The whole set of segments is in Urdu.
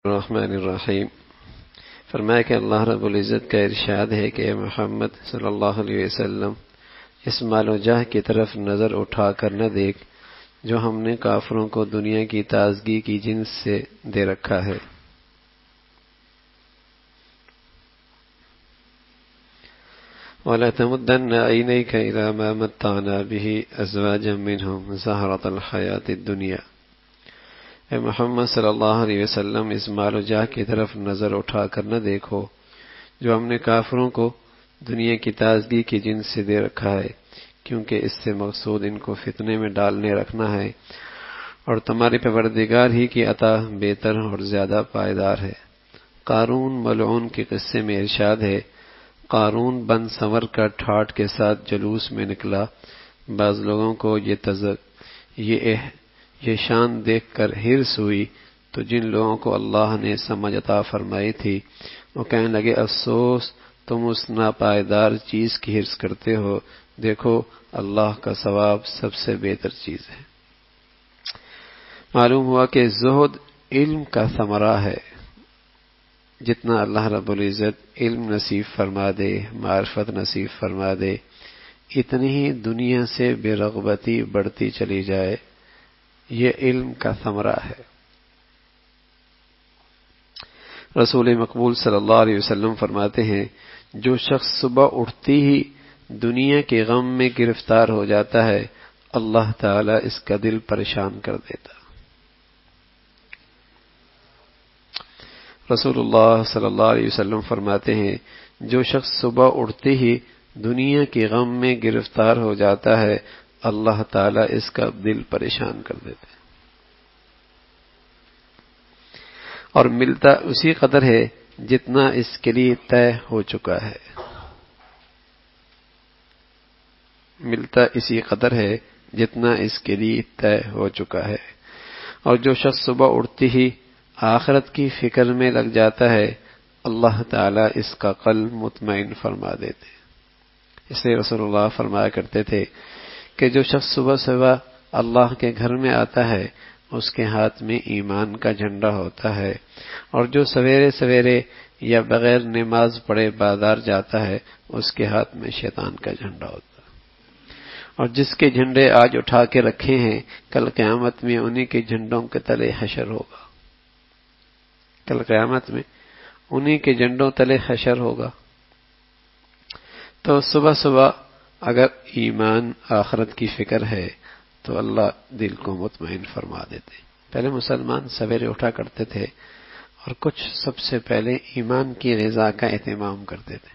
الرحمن الرحیم۔ فرمایا کہ اللہ رب العزت کا ارشاد ہے کہ اے محمد صلی اللہ علیہ وسلم اس مال و جاہ کی طرف نظر اٹھا کر نہ دیکھ جو ہم نے کافروں کو دنیا کی تازگی کی جنس سے دے رکھا ہے۔ وَلَا تَمُدَّنَّ عَيْنَيْكَ إِلَىٰ مَا مَتَّعْنَا بِهِ أَزْوَاجًا مِّنْهُمْ زَهْرَةَ الْحَيَاةِ الدُّنْيَا۔ اے محمد صلی اللہ علیہ وسلم اس مال و جاہ کی طرف نظر اٹھا کر نہ دیکھو جو ہم نے کافروں کو دنیا کی تازگی کی جنس سے دے رکھا ہے، کیونکہ اس سے مقصود ان کو فتنے میں ڈالنے رکھنا ہے، اور تمہارے پروردگار ہی کی عطا بہتر اور زیادہ پائیدار ہے۔ قارون ملعون کے قصے میں ارشاد ہے، قارون بن سنور کا ٹھاٹ کے ساتھ جلوس میں نکلا۔ بعض لوگوں کو یہ شان دیکھ کر حرص ہوئی تو جن لوگوں کو اللہ نے سمجھ عطا فرمائی تھی وہ کہنے لگے، افسوس تم اس ناپائیدار چیز کی حرص کرتے ہو، دیکھو اللہ کا ثواب سب سے بہتر چیز ہے۔ معلوم ہوا کہ زہد علم کا ثمرہ ہے۔ جتنا اللہ رب العزت علم نصیب فرما دے، معرفت نصیب فرما دے، اتنی ہی دنیا سے بے رغبتی بڑھتی چلی جائے۔ یہ علم کا ثمرہ ہے۔ رسول مقبول صلی اللہ علیہ وسلم فرماتے ہیں، جو شخص صبح اٹھتی ہی دنیا کے غم میں گرفتار ہو جاتا ہے، اللہ تعالی اس کا دل پریشان کر دیتا۔ رسول اللہ صلی اللہ علیہ وسلم فرماتے ہیں، جو شخص صبح اٹھتے ہی دنیا کے غم میں گرفتار ہو جاتا ہے، اللہ تعالی اس کا دل پریشان کر دیتے ہیں، اور ملتا اسی قدر ہے جتنا اس کے لیے طے ہو چکا ہے۔ ملتا اسی قدر ہے جتنا اس کے لیے طے ہو چکا ہے۔ اور جو شخص صبح اٹھتے ہی آخرت کی فکر میں لگ جاتا ہے، اللہ تعالی اس کا قلب مطمئن فرما دیتے۔ اس لیے رسول اللہ فرمایا کرتے تھے کہ جو شخص صبح صبح اللہ کے گھر میں آتا ہے اس کے ہاتھ میں ایمان کا جھنڈا ہوتا ہے، اور جو سویرے سویرے یا بغیر نماز پڑھے بازار جاتا ہے اس کے ہاتھ میں شیطان کا جھنڈا ہوتا ہے۔ اور جس کے جھنڈے آج اٹھا کے رکھے ہیں، کل قیامت میں انہی کے جھنڈوں کے تلے حشر ہوگا۔ کل قیامت میں انہی کے جھنڈوں تلے حشر ہوگا۔ تو صبح صبح اگر ایمان آخرت کی فکر ہے تو اللہ دل کو مطمئن فرما دیتے۔ پہلے مسلمان سویرے اٹھا کرتے تھے اور کچھ سب سے پہلے ایمان کی غذا کا اہتمام کرتے تھے۔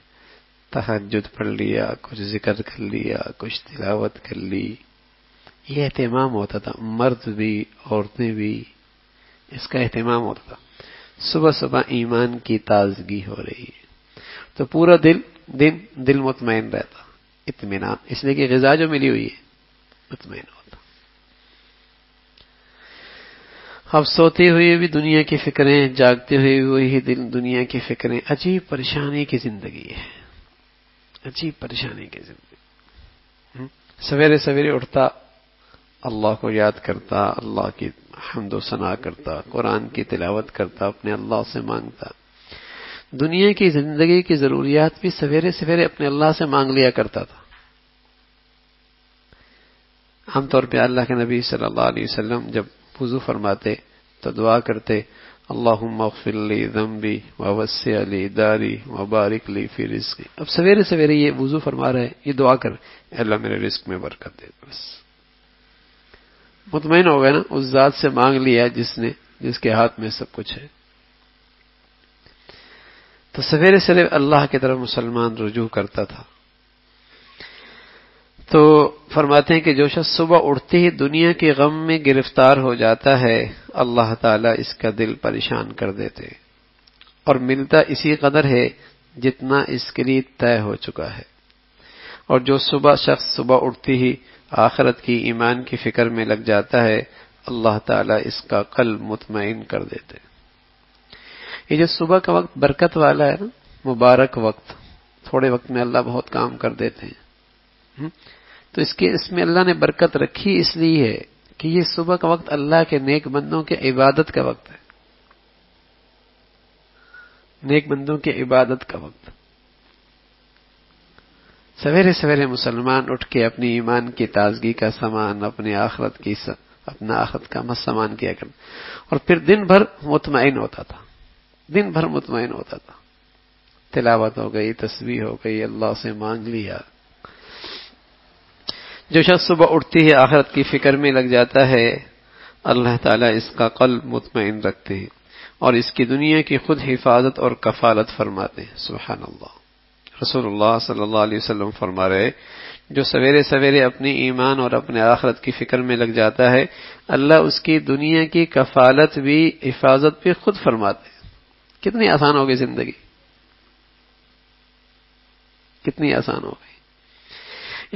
تہجد پڑھ لیا، کچھ ذکر کر لیا، کچھ تلاوت کر لی، یہ اہتمام ہوتا تھا۔ مرد بھی عورتیں بھی اس کا اہتمام ہوتا تھا۔ صبح صبح ایمان کی تازگی ہو رہی ہے تو پورا دل مطمئن رہتا، اطمینان، اس لیے کہ غذا جو ملی ہوئی ہے مطمئن ہوتا۔ اب سوتے ہوئے بھی دنیا کی فکریں، جاگتے ہوئے بھی وہی دنیا کی فکریں، عجیب پریشانی کی زندگی ہے، عجیب پریشانی کی زندگی۔ سویرے سویرے اٹھتا، اللہ کو یاد کرتا، اللہ کی حمد و ثنا کرتا، قرآن کی تلاوت کرتا، اپنے اللہ سے مانگتا۔ دنیا کی زندگی کی ضروریات بھی سویرے سویرے اپنے اللہ سے مانگ لیا کرتا تھا۔ عام طور پہ اللہ کے نبی صلی اللہ علیہ وسلم جب وضو فرماتے تو دعا کرتے، اللہم اغفر لی ذنبی ووسع لی داری وبارک لی فی رزقی۔ اب سویرے سویرے یہ وضو فرما رہے، یہ دعا کر، اللہ میرے رزق میں برکت دے۔ بس مطمئن ہو گئے نا، اس ذات سے مانگ لیا جس کے ہاتھ میں سب کچھ ہے۔ تو سویرے سویرے اللہ کی طرف مسلمان رجوع کرتا تھا۔ تو فرماتے ہیں کہ جو شخص صبح اٹھتے ہی دنیا کے غم میں گرفتار ہو جاتا ہے، اللہ تعالیٰ اس کا دل پریشان کر دیتے، اور ملتا اسی قدر ہے جتنا اس کے لیے طے ہو چکا ہے۔ اور جو شخص صبح اٹھتے ہی آخرت کی ایمان کی فکر میں لگ جاتا ہے، اللہ تعالیٰ اس کا قلب مطمئن کر دیتے۔ یہ جو صبح کا وقت برکت والا ہے نا، مبارک وقت، تھوڑے وقت میں اللہ بہت کام کر دیتے ہیں، تو اس میں اللہ نے برکت رکھی اس لیے ہے کہ یہ صبح کا وقت اللہ کے نیک بندوں کے عبادت کا وقت ہے۔ نیک بندوں کی عبادت کا وقت. سویرے سویرے مسلمان اٹھ کے اپنی ایمان کی تازگی کا سامان، اپنا آخرت کا سامان کیا کرتا، اور پھر دن بھر مطمئن ہوتا تھا. تلاوت ہو گئی، تسبیح ہو گئی، اللہ سے مانگ لیا. جو شخص صبح اٹھتی ہے آخرت کی فکر میں لگ جاتا ہے، اللہ تعالیٰ اس کا قلب مطمئن رکھتے ہیں اور اس کی دنیا کی خود حفاظت اور کفالت فرماتے ہیں. سبحان اللہ. رسول اللہ صلی اللہ علیہ وسلم فرما رہے، جو سویرے سویرے اپنی ایمان اور اپنے آخرت کی فکر میں لگ جاتا ہے، اللہ اس کی دنیا کی کفالت بھی، حفاظت بھی خود فرماتے ہیں. کتنی آسان ہوگی زندگی، کتنی آسان ہو گئی.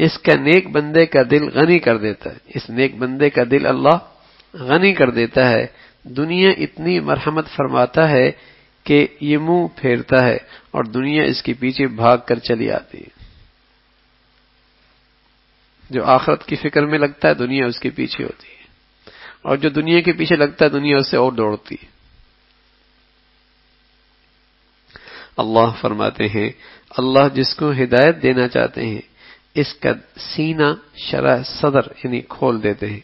اس کا نیک بندے کا دل غنی کر دیتا ہے، اس نیک بندے کا دل اللہ غنی کر دیتا ہے. دنیا اتنی مرحمت فرماتا ہے کہ یہ منہ پھیرتا ہے اور دنیا اس کے پیچھے بھاگ کر چلی آتی ہے. جو آخرت کی فکر میں لگتا ہے دنیا اس کے پیچھے ہوتی ہے، اور جو دنیا کے پیچھے لگتا ہے دنیا اس سے اور دوڑتی ہے. اللہ فرماتے ہیں، اللہ جس کو ہدایت دینا چاہتے ہیں اس کا سینہ شرح صدر یعنی کھول دیتے ہیں.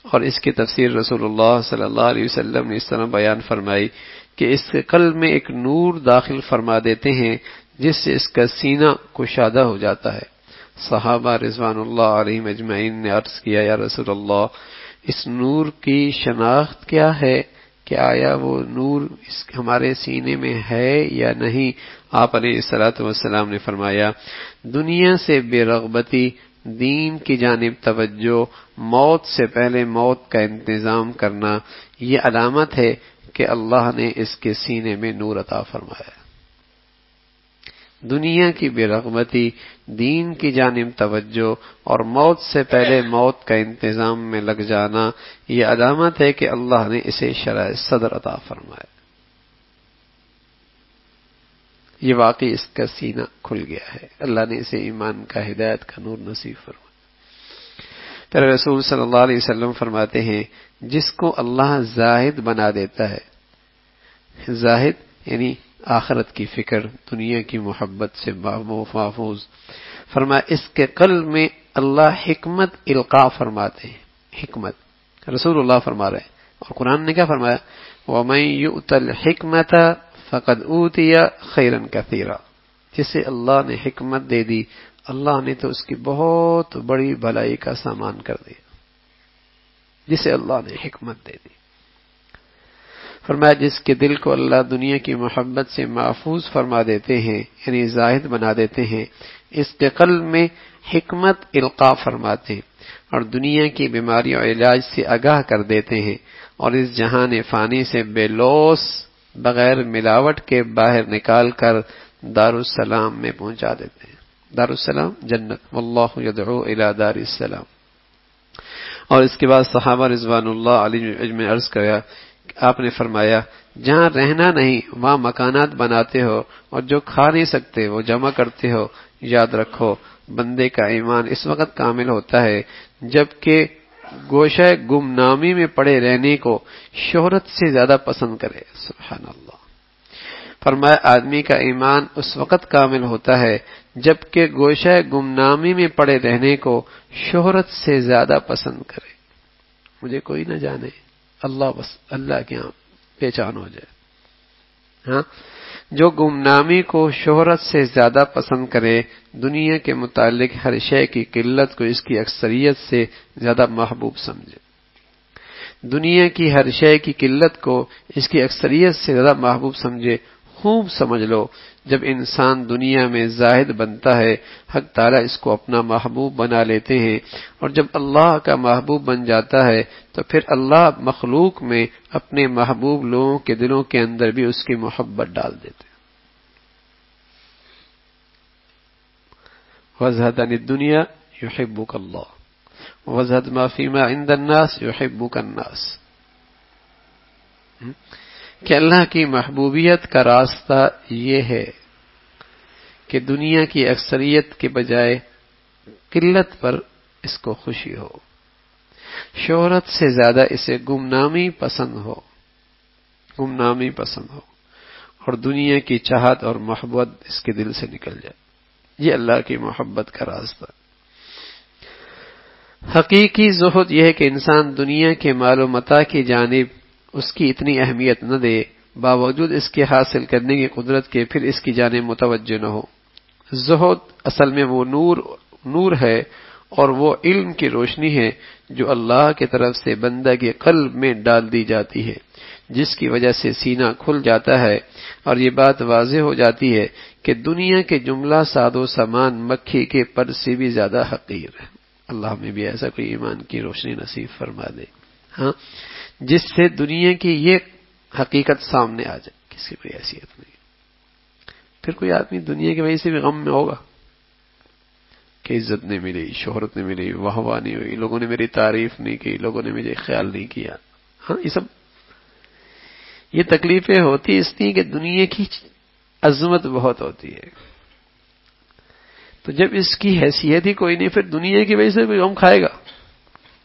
اور اس کی تفسیر رسول اللہ صلی اللہ علیہ وسلم نے اس طرح بیان فرمائی کہ اس کے قلب میں ایک نور داخل فرما دیتے ہیں جس سے اس کا سینہ کشادہ ہو جاتا ہے. صحابہ رضوان اللہ علیہم اجمعین نے عرض کیا، یا رسول اللہ، اس نور کی شناخت کیا ہے کہ آیا وہ نور ہمارے سینے میں ہے یا نہیں؟ آپ علیہ الصلوۃ والسلام نے فرمایا، دنیا سے بے رغبتی، دین کی جانب توجہ، موت سے پہلے موت کا انتظام کرنا، یہ علامت ہے کہ اللہ نے اس کے سینے میں نور عطا فرمایا. دنیا کی بے رغبتی، دین کی جانب توجہ اور موت سے پہلے موت کا انتظام میں لگ جانا، یہ علامت ہے کہ اللہ نے اسے شرح صدر عطا فرمایا. یہ واقعی اس کا سینہ کھل گیا ہے، اللہ نے اسے ایمان کا، ہدایت کا نور نصیب فرمایا. پھر رسول صلی اللہ علیہ وسلم فرماتے ہیں، جس کو اللہ زاہد بنا دیتا ہے، زاہد یعنی آخرت کی فکر، دنیا کی محبت سے محفوظ، فرمایا اس کے قلب میں اللہ حکمت القاء فرماتے ہیں. حکمت رسول اللہ فرما رہے ہیں، اور قرآن نے کیا فرمایا؟ وَمَن يُؤْتَ الْحِكْمَةَ فَقَدْ أُوتِيَ خَيْرًا كَثِيرًا. جسے اللہ نے حکمت دے دی، اللہ نے تو اس کی بہت بڑی بھلائی کا سامان کر دیا. جسے اللہ نے حکمت دے دی، فرمایا جس کے دل کو اللہ دنیا کی محبت سے محفوظ فرما دیتے ہیں یعنی زاہد بنا دیتے ہیں، اس کے قلب میں حکمت القاء فرماتے ہیں اور دنیا کی بیماری اور علاج سے آگاہ کر دیتے ہیں، اور اس جہان فانی سے بے لوث بغیر ملاوٹ کے باہر نکال کر دارالسلام میں پہنچا دیتے ہیں. دارالسلام جنت، واللہ یدعو الی دار السلام. اور اس کے بعد صحابہ رضوان اللہ علیہ اجمعین عرض کیا، آپ نے فرمایا جہاں رہنا نہیں وہاں مکانات بناتے ہو، اور جو کھا نہیں سکتے وہ جمع کرتے ہو. یاد رکھو بندے کا ایمان اس وقت کامل ہوتا ہے جبکہ گوشہ گمنامی میں پڑے رہنے کو شہرت سے زیادہ پسند کرے. سبحان اللہ. فرمایا آدمی کا ایمان اس وقت کامل ہوتا ہے جبکہ گوشہ گمنامی میں پڑے رہنے کو شہرت سے زیادہ پسند کرے. مجھے کوئی نہ جانے، اللہ بس، اللہ کے یہاں پہچان ہو جائے. ہاں، جو گمنامی کو شہرت سے زیادہ پسند کرے، دنیا کے متعلق ہر شے کی قلت کو اس کی اکثریت سے زیادہ محبوب سمجھے. دنیا کی ہر شے کی قلت کو اس کی اکثریت سے زیادہ محبوب سمجھے. خوب سمجھ لو، جب انسان دنیا میں زاہد بنتا ہے حق تعالیٰ اس کو اپنا محبوب بنا لیتے ہیں، اور جب اللہ کا محبوب بن جاتا ہے تو پھر اللہ مخلوق میں اپنے محبوب لوگوں کے دلوں کے اندر بھی اس کی محبت ڈال دیتے ہیں. وَازْهَدْ عَنِ الدُّنْيَا يُحِبُّكَ اللَّهُ وَازْهَدْ مَا فِيمَا عِنْدَ النَّاسِ يُحِبُّكَ النَّاسِ. کہ اللہ کی محبوبیت کا راستہ یہ ہے کہ دنیا کی اکثریت کے بجائے قلت پر اس کو خوشی ہو، شہرت سے زیادہ اسے گمنامی پسند ہو، گمنامی پسند ہو، اور دنیا کی چاہت اور محبت اس کے دل سے نکل جائے. یہ اللہ کی محبت کا راستہ. حقیقی زہد یہ ہے کہ انسان دنیا کے مال و متاع کی جانب اس کی اتنی اہمیت نہ دے، باوجود اس کے حاصل کرنے کی قدرت کے پھر اس کی جانب متوجہ نہ ہو. زہد اصل میں وہ نور ہے اور وہ علم کی روشنی ہے جو اللہ کی طرف سے بندہ کے قلب میں ڈال دی جاتی ہے، جس کی وجہ سے سینہ کھل جاتا ہے اور یہ بات واضح ہو جاتی ہے کہ دنیا کے جملہ ساد و سامان مکھی کے پر سے بھی زیادہ حقیر ہے. اللہ ہمیں بھی ایسا کوئی ایمان کی روشنی نصیب فرما دے، ہاں، جس سے دنیا کی یہ حقیقت سامنے آ جائے، کسی کوئی حیثیت نہیں. پھر کوئی آدمی دنیا کی وجہ سے بھی غم میں ہوگا کہ عزت نہیں ملی، شہرت نہیں ملی، واہ واہ نہیں ہوئی، لوگوں نے میری تعریف نہیں کی، لوگوں نے مجھے خیال نہیں کیا. ہاں، یہ تکلیفیں ہوتی اس لیے کہ دنیا کی عظمت بہت ہوتی ہے. تو جب اس کی حیثیت ہی کوئی نہیں، پھر دنیا کی وجہ سے کوئی غم کھائے گا؟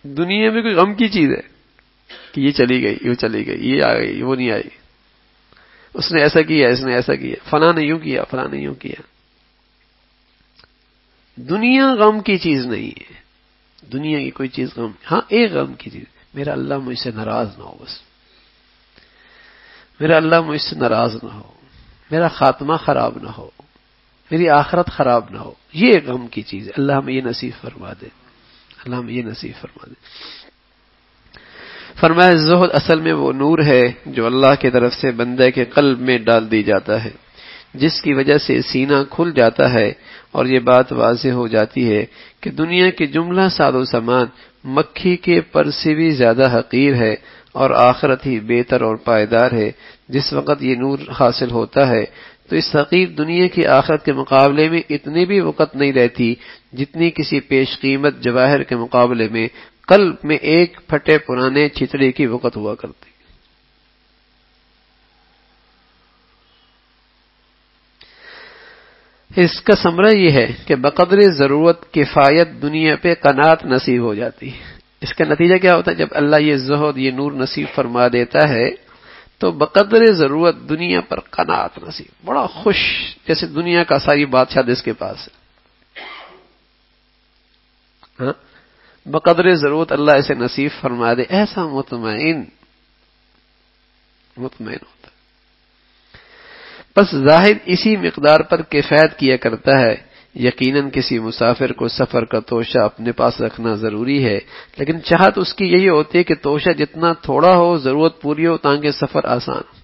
دنیا میں کوئی غم کی چیز ہے کہ یہ چلی گئی، یہ چلی گئی، یہ آ گئی، وہ نہیں آئی، اس نے ایسا کیا، اس نے ایسا کیا، فلاں نے یوں کیا، فلاں نے یوں کیا. دنیا غم کی چیز نہیں ہے. دنیا کی کوئی چیز غم، ہاں ایک غم کی چیز، میرا اللہ مجھ سے ناراض نہ ہو، بس میرا اللہ مجھ سے ناراض نہ ہو، میرا خاتمہ خراب نہ ہو، میری آخرت خراب نہ ہو. یہ غم کی چیز ہے. اللہ ہمیں یہ نصیب فرما دے، اللہ ہمیں یہ نصیب فرما دے. فرمایا زہد اصل میں وہ نور ہے جو اللہ کی طرف سے بندے کے قلب میں ڈال دی جاتا ہے، جس کی وجہ سے سینہ کھل جاتا ہے اور یہ بات واضح ہو جاتی ہے کہ دنیا کے جملہ ساد و سامان مکھی کے پر سے بھی زیادہ حقیر ہے اور آخرت ہی بہتر اور پائیدار ہے. جس وقت یہ نور حاصل ہوتا ہے تو اس حقیر دنیا کی آخرت کے مقابلے میں اتنی بھی وقت نہیں رہتی جتنی کسی پیش قیمت جواہر کے مقابلے میں قلب میں ایک پھٹے پرانے چھتڑے کی وقت ہوا کرتی. اس کا ثمرہ یہ ہے کہ بقدر ضرورت کفایت دنیا پہ قناعت نصیب ہو جاتی ہے. اس کا نتیجہ کیا ہوتا ہے؟ جب اللہ یہ زہد، یہ نور نصیب فرما دیتا ہے تو بقدر ضرورت دنیا پر قناعت نصیب، بڑا خوش، جیسے دنیا کا ساری بادشاہ اس کے پاس ہے. ہاں، بقدر ضرورت اللہ اسے نصیب فرما دے، ایسا مطمئن ہوتا ہے. بس ظاہر اسی مقدار پر کفایت کیا کرتا ہے. یقیناً کسی مسافر کو سفر کا توشہ اپنے پاس رکھنا ضروری ہے، لیکن چاہت اس کی یہی ہوتی ہے کہ توشہ جتنا تھوڑا ہو، ضرورت پوری ہو تاکہ سفر آسان ہو.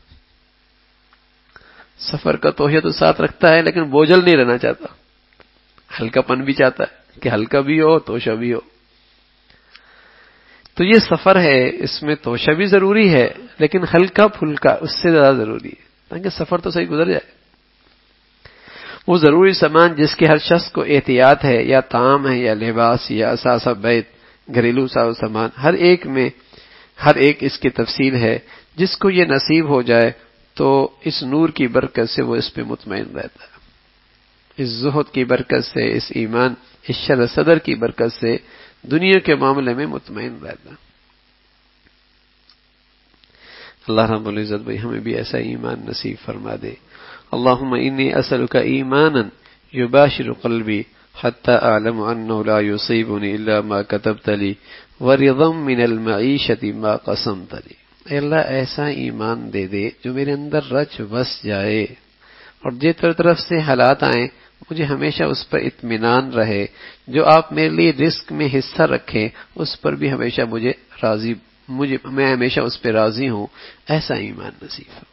سفر کا توشہ تو ساتھ رکھتا ہے لیکن بوجھل نہیں رہنا چاہتا، ہلکا پن بھی چاہتا ہے کہ ہلکا بھی ہو، توشہ بھی ہو. تو یہ سفر ہے، اس میں توشہ بھی ضروری ہے لیکن ہلکا پھلکا اس سے زیادہ ضروری ہے تاکہ سفر تو صحیح گزر جائے. وہ ضروری سامان جس کے ہر شخص کو احتیاط ہے، یا طعام ہے، یا لباس، یا اثاثہ بیت، گھریلو ساز و سامان، ہر ایک اس کی تفصیل ہے. جس کو یہ نصیب ہو جائے تو اس نور کی برکت سے وہ اس پہ مطمئن رہتا ہے، اس زہد کی برکت سے، اس ایمان، اس شرح صدر کی برکت سے دنیا کے معاملے میں مطمئن رہتا. اللہ رب العزت بھائی ہمیں بھی ایسا ایمان نصیب فرما دے. اللہم انی اسألک ایمانا یباشر قلبی حتی اعلم انه لا یصیبنی الا ما کتبت لی ورضا من المعیشت ما قسمت لی. اے اللہ ایسا ایمان دے دے جو میرے اندر رچ بس جائے اور جس طرف سے حالات آئیں مجھے ہمیشہ اس پر اطمینان رہے. جو آپ میرے لیے رزق میں حصہ رکھیں اس پر بھی ہمیشہ میں ہمیشہ اس پہ راضی ہوں. ایسا ایمان نصیب ہو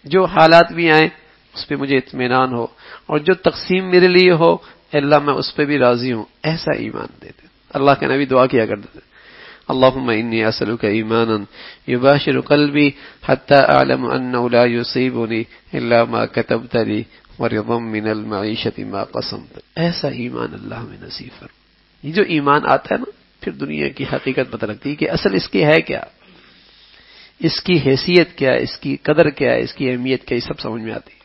جو حالات بھی آئیں اس پہ مجھے اطمینان ہو، اور جو تقسیم میرے لیے ہو اللہ میں اس پہ بھی راضی ہوں. ایسا ایمان دے دے. اللہ کے نبی دعا کیا کرتے تھے، اللہم انی اسألک ایمانا یباشر قلبی حتی اعلم انه لا یصیبنی الا ما کتبت لی ورضا من المعیشت ما قسمت. ایسا ایمان اللہ ہمیں نصیب فرما. یہ جو ایمان آتا ہے نا پھر دنیا کی حقیقت پتہ لگتی ہے کہ اصل اس کی ہے کیا، اس کی حیثیت کیا، اس کی قدر کیا ہے، اس کی اہمیت کیا، یہ سب سمجھ میں آتی ہے.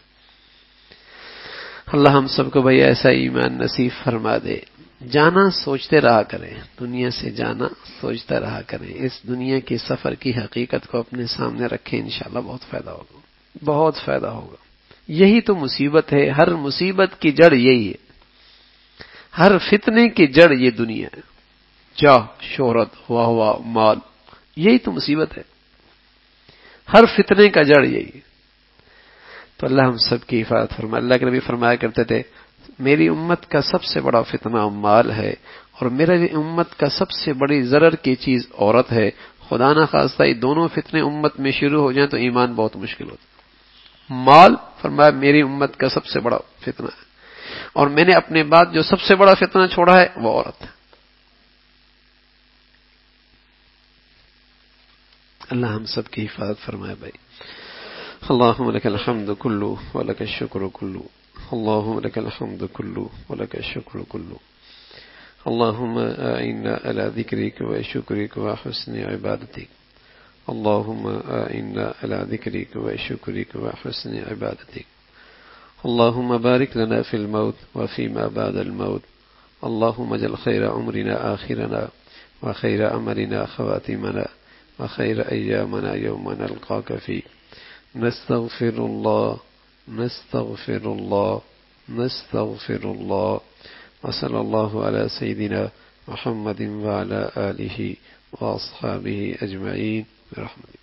اللہ ہم سب کو بھائی ایسا ایمان نصیب فرما دے. جانا سوچتے رہا کریں، دنیا سے جانا سوچتا رہا کریں. اس دنیا کے سفر کی حقیقت کو اپنے سامنے رکھیں، انشاءاللہ بہت فائدہ ہوگا. بہت فائدہ ہوگا. یہی تو مصیبت ہے، ہر مصیبت کی جڑ یہی ہے، ہر فتنے کی جڑ یہ دنیا ہے. جاہ، شہرت، واہ واہ، مال، یہی تو مصیبت ہے، ہر فتنے کا جڑ یہی ہے. تو اللہ ہم سب کی حفاظت فرمائے. اللہ کے نبی فرمایا کرتے تھے میری امت کا سب سے بڑا فتنہ مال ہے، اور میری امت کا سب سے بڑی ضرر کی چیز عورت ہے. خدا نہ خواستہ یہ دونوں فتنے امت میں شروع ہو جائیں تو ایمان بہت مشکل ہوتا. مال فرمایا میری امت کا سب سے بڑا فتنہ ہے، اور میں نے اپنے بعد جو سب سے بڑا فتنہ چھوڑا ہے وہ عورت ہے. اللہ ہم سب کی حفاظت فرمائے بھائی. اللهم لك الحمد كله ولك الشكر كله، اللهم لك الحمد كله ولك الشكر كله. اللهم أعنا على ذكرك وشكرك وحسن عبادتك، اللهم أعنا على ذكرك وشكرك وحسن عبادتك. اللهم بارك لنا في الموت وفيما بعد الموت. اللهم اجعل خير عمرنا آخرنا، وخير عملنا خواتمنا، وخير أيامنا يوم نلقاك فيه. نستغفر الله نستغفر الله نستغفر الله. وصلى الله على سيدنا محمد وعلى آله وأصحابه أجمعين برحمته.